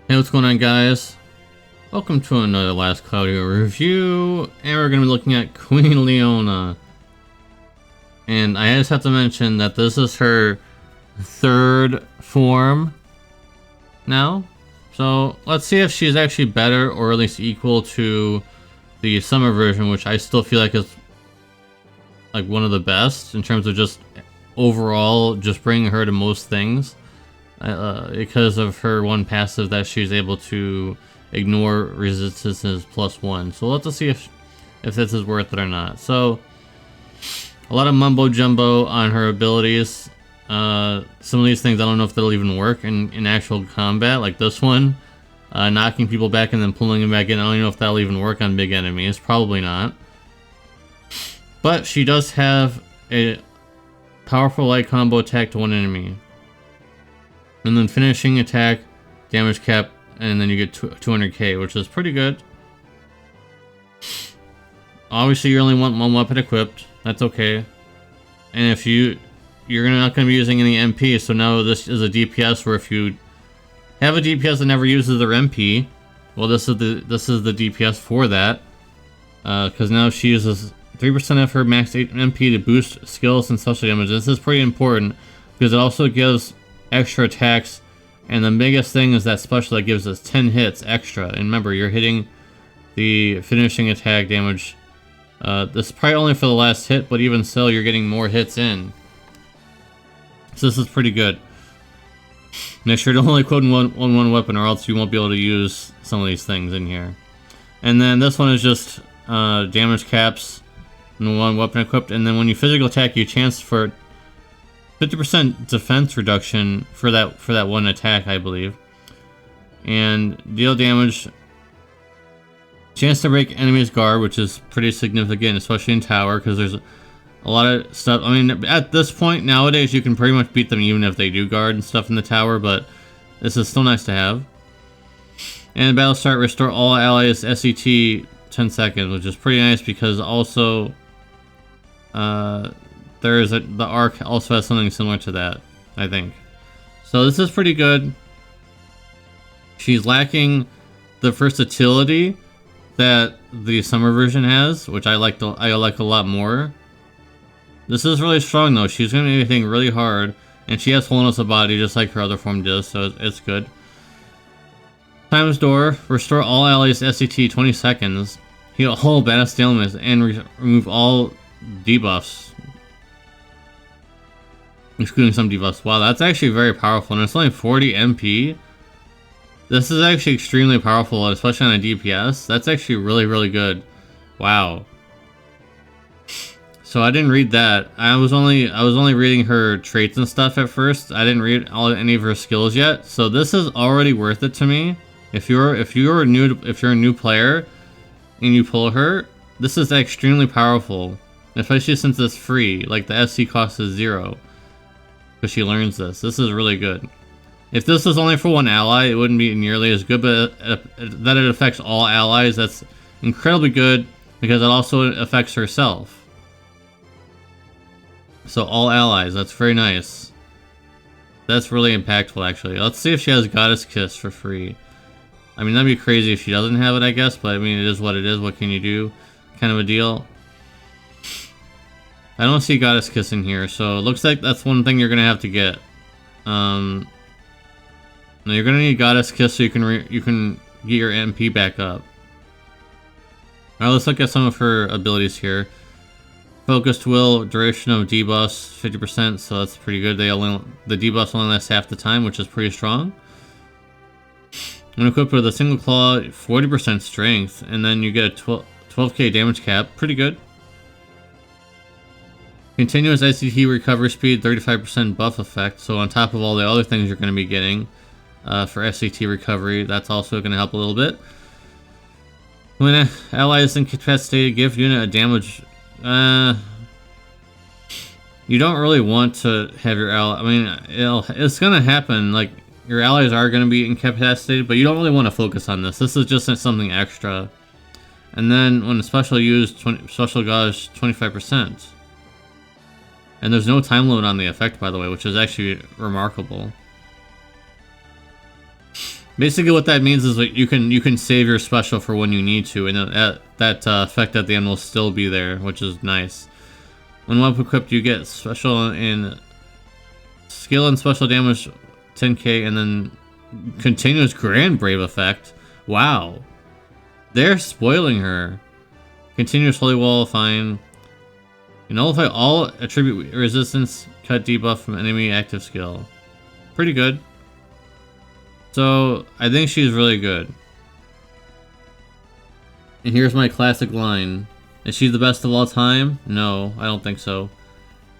Hey, what's going on, guys? Welcome to another Last Cloudia review, and we're going to be looking at Queen Leona. And I just have to mention that this is her third form now. So let's see if she's actually better, or at least equal to the summer version, which I still feel like is like one of the best in terms of just overall just bringing her to most things. Because of her one passive that she's able to ignore resistances +1. So let's see if this is worth it or not. So a lot of mumbo jumbo on her abilities. Some of these things I don't know if they'll even work in actual combat, like this one, knocking people back and then pulling them back in. I don't even know if that'll even work on big enemies. Probably not. But she does have a powerful light combo attack to one enemy. And then finishing attack, damage cap, and then you get 200k, which is pretty good. Obviously, you only want one weapon equipped. That's okay. And if you're not going to be using any MP, so now this is a DPS where if you have a DPS that never uses their MP, well, this is the DPS for that. Because now she uses 3% of her max MP to boost skills and special damage. This is pretty important because it also gives extra attacks, and the biggest thing is that special that gives us 10 hits extra. And remember, you're hitting the finishing attack damage. This is probably only for the last hit, but even still, you're getting more hits in. So this is pretty good. Make sure to only equip one weapon, or else you won't be able to use some of these things in here. And then this one is just damage caps and one weapon equipped. And then when you physical attack, you chance for 50% defense reduction for that one attack, I believe. And deal damage. Chance to break enemy's guard, which is pretty significant, especially in tower, because there's a lot of stuff. I mean, at this point, nowadays, you can pretty much beat them even if they do guard and stuff in the tower, but this is still nice to have. And battle start, restore all allies SET 10 seconds, which is pretty nice because also the arc also has something similar to that, I think. So this is pretty good. She's lacking the versatility that the summer version has, which I like a lot more. This is really strong though. She's gonna be hitting really hard, and she has wholeness of body just like her other form does, so it's good. Times Door, restore all allies SCT 20 seconds, heal all badass ailments, and remove all debuffs, excluding some debuffs. Wow, that's actually very powerful, and it's only 40 MP. This is actually extremely powerful, especially on a DPS. That's actually really good. Wow. So I didn't read that. I was only reading her traits and stuff at first. I didn't read any of her skills yet. So this is already worth it to me. If you're a new player and you pull her, this is extremely powerful, especially since it's free. Like the SC cost is 0. But she learns this. This is really good. If this was only for one ally, it wouldn't be nearly as good, but that it affects all allies, that's incredibly good because it also affects herself. So all allies, that's very nice. That's really impactful, actually. Let's see if she has Goddess Kiss for free. I mean, that'd be crazy if she doesn't have it, I guess, but I mean, it is what it is. What can you do? Kind of a deal. I don't see Goddess Kiss in here, so it looks like that's one thing you're gonna have to get. Now you're gonna need Goddess Kiss so you can get your MP back up. Alright, let's look at some of her abilities here. Focused Will, duration of debuffs 50%, so that's pretty good. The debuffs only last half the time, which is pretty strong. When equipped with a single claw, 40% strength, and then you get a 12k damage cap. Pretty good. Continuous ICT recovery speed, 35% buff effect. So on top of all the other things you're going to be getting for SCT recovery, that's also going to help a little bit. When an ally is incapacitated, give unit a damage. You don't really want to have your ally. I mean, it's going to happen. Like, your allies are going to be incapacitated, but you don't really want to focus on this. This is just something extra. And then when special used, special gauge 25%. And there's no time limit on the effect, by the way, which is actually remarkable. Basically, what that means is that you can save your special for when you need to, and that effect at the end will still be there, which is nice. When weapon equipped, you get special in skill and special damage 10k, and then continuous Grand Brave effect. Wow, they're spoiling her. Continuous Holy Wall, fine. You nullify all attribute resistance, cut debuff from enemy active skill. Pretty good. So, I think she's really good. And here's my classic line. Is she the best of all time? No, I don't think so.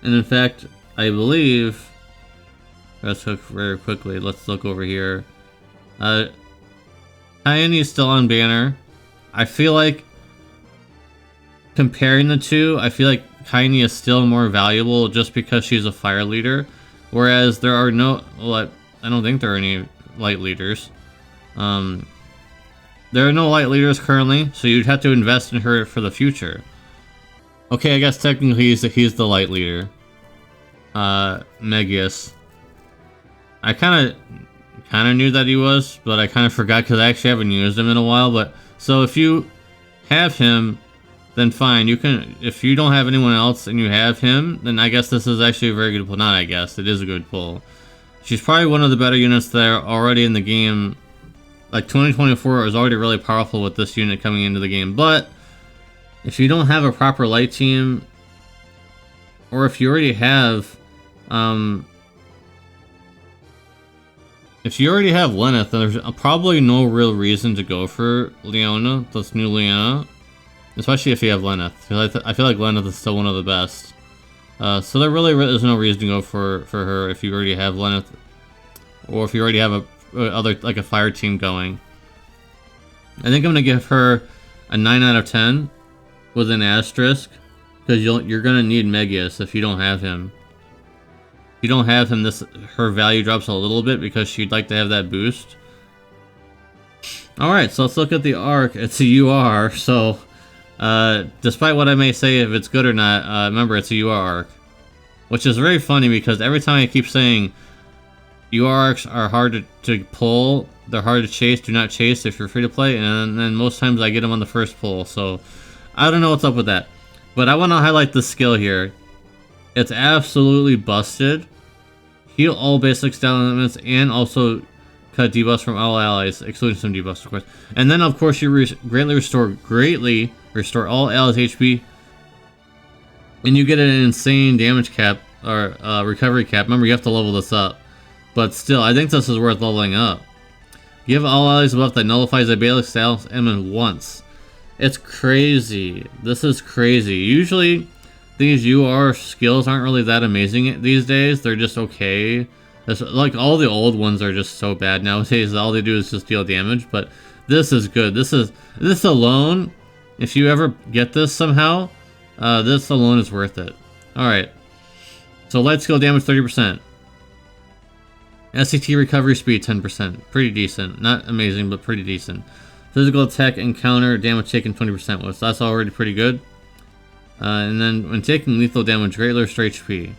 And in fact, I believe... Let's look very quickly. Let's look over here. Kaini is still on banner. I feel like... Comparing the two, I feel like Kaini is still more valuable just because she's a fire leader. Whereas there are no... Well, I don't think there are any... light leaders. There are no light leaders currently, so you'd have to invest in her for the future. Okay, I guess technically he's the light leader. Megius. I kind of knew that he was, but I kind of forgot because I actually haven't used him in a while. But so if you have him, then fine. You can. If you don't have anyone else and you have him, then I guess this is actually a very good pull. Not I guess it is a good pull. She's probably one of the better units that are already in the game. Like 2024 is already really powerful with this unit coming into the game. But if you don't have a proper light team, or if you already have, Lenneth, then there's probably no real reason to go for Leona, this new Leona, especially if you have Lenneth. I feel like Lenneth is still one of the best. So there really is no reason to go for her if you already have Lenneth, or if you already have a fire team going. I think I'm gonna give her a 9 out of 10 with an asterisk, because you're gonna need Megius if you don't have him. If you don't have him, her value drops a little bit because she'd like to have that boost. All right, so let's look at the arc. It's a UR, so. Despite what I may say if it's good or not, remember it's a UR arc. Which is very funny because every time I keep saying UR arcs are hard to pull, they're hard to chase, do not chase if you're free to play, and then most times I get them on the first pull, so I don't know what's up with that. But I want to highlight the skill here. It's absolutely busted. Heal all basic style elements and also cut debuffs from all allies, excluding some debuffs of course. And then of course you greatly restore all allies HP, and you get an insane damage cap or recovery cap. Remember, you have to level this up, but still, I think this is worth leveling up. Give all allies a buff that nullifies a basic style element once. It's crazy. This is crazy. Usually, these UR skills aren't really that amazing these days. They're just okay. It's like all the old ones are just so bad nowadays. All they do is just deal damage. But this is good. This alone. If you ever get this somehow, this alone is worth it. Alright. So light skill damage 30%. SCT recovery speed 10%. Pretty decent. Not amazing, but pretty decent. Physical attack and counter damage taken 20%. So that's already pretty good. And then when taking lethal damage, greatly restore HP.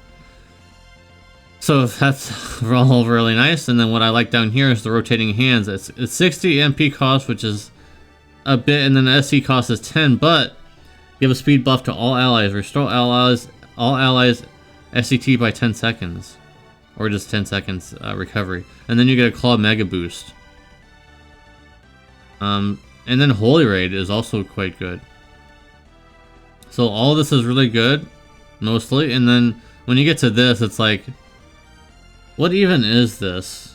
So that's all really nice. And then what I like down here is the rotating hands. It's 60 MP cost, which is a bit, and then the SC cost is 10, but give a speed buff to all allies. Restore all allies SCT by 10 seconds. Or just 10 seconds recovery. And then you get a Claw Mega Boost. And then Holy Raid is also quite good. So all this is really good, mostly. And then when you get to this, it's like, what even is this?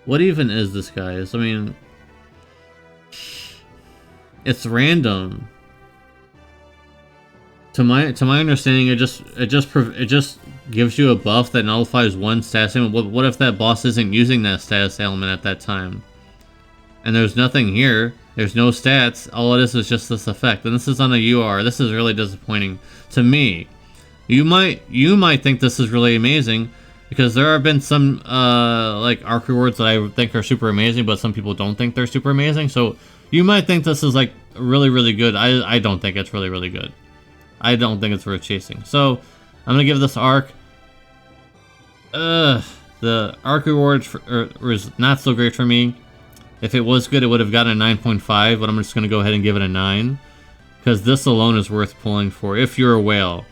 What even is this, guys? I mean, it's random. To my understanding, it just gives you a buff that nullifies one status element. What if that boss isn't using that status element at that time? And there's nothing here. There's no stats. All it is just this effect. And this is on a UR. This is really disappointing to me. You might think this is really amazing, because there have been some like arc rewards that I think are super amazing, but some people don't think they're super amazing. So you might think this is like really, really good. I don't think it's really, really good. I don't think it's worth chasing. So I'm gonna give this arc The arc reward was not so great for me. If it was good, it would have gotten a 9.5, but I'm just going to go ahead and give it a 9. Because this alone is worth pulling for, if you're a whale.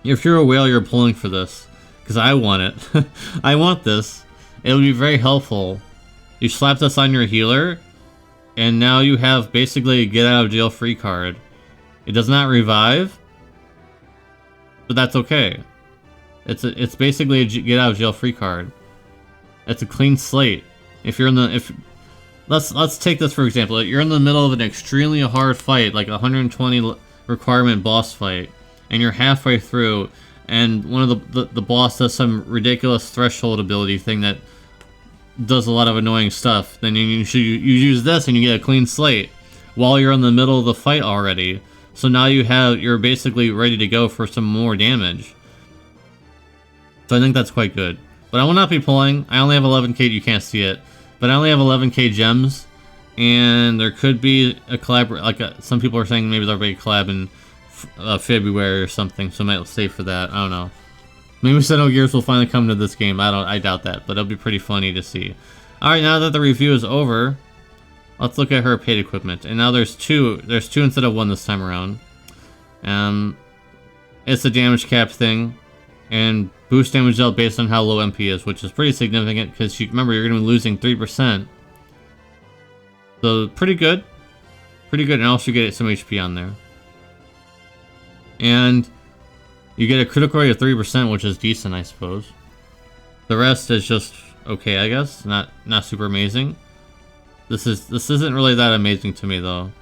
If you're a whale, you're pulling for this. Because I want it. I want this. It would be very helpful. You slap this on your healer, and now you have basically a get out of jail free card. It does not revive, but that's okay. It's basically a get out of jail free card. It's a clean slate. If you're in the let's take this for example. You're in the middle of an extremely hard fight, like a 120 requirement boss fight, and you're halfway through, and one of the boss does some ridiculous threshold ability thing that does a lot of annoying stuff. Then you use this and you get a clean slate while you're in the middle of the fight already. So now you're basically ready to go for some more damage. So I think that's quite good. But I will not be pulling. I only have 11k, you can't see it. But I only have 11k gems. And there could be a collab, some people are saying maybe there'll be a collab in February or something. So I might save for that. I don't know. Maybe Xenogears will finally come to this game. I doubt that, but it'll be pretty funny to see. Alright, now that the review is over, let's look at her paid equipment. And now there's two instead of one this time around. It's a damage cap thing. And boost damage dealt based on how low MP is, which is pretty significant because remember you're going to be losing 3%. So pretty good. Pretty good, and also get some HP on there. And you get a critical rate of 3%, which is decent, I suppose. The rest is just okay, I guess. Not super amazing. This isn't really that amazing to me though.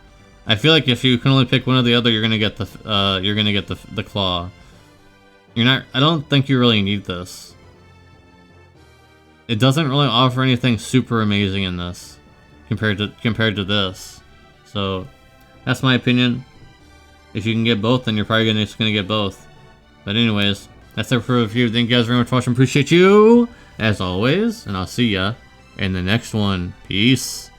I feel like if you can only pick one or the other, you're gonna get the claw. I don't think you really need this. It doesn't really offer anything super amazing in this compared to this. So that's my opinion. If you can get both, then you're probably just gonna get both. But anyways, that's it for the review. Thank you guys very much for watching. Appreciate you as always, and I'll see ya in the next one. Peace.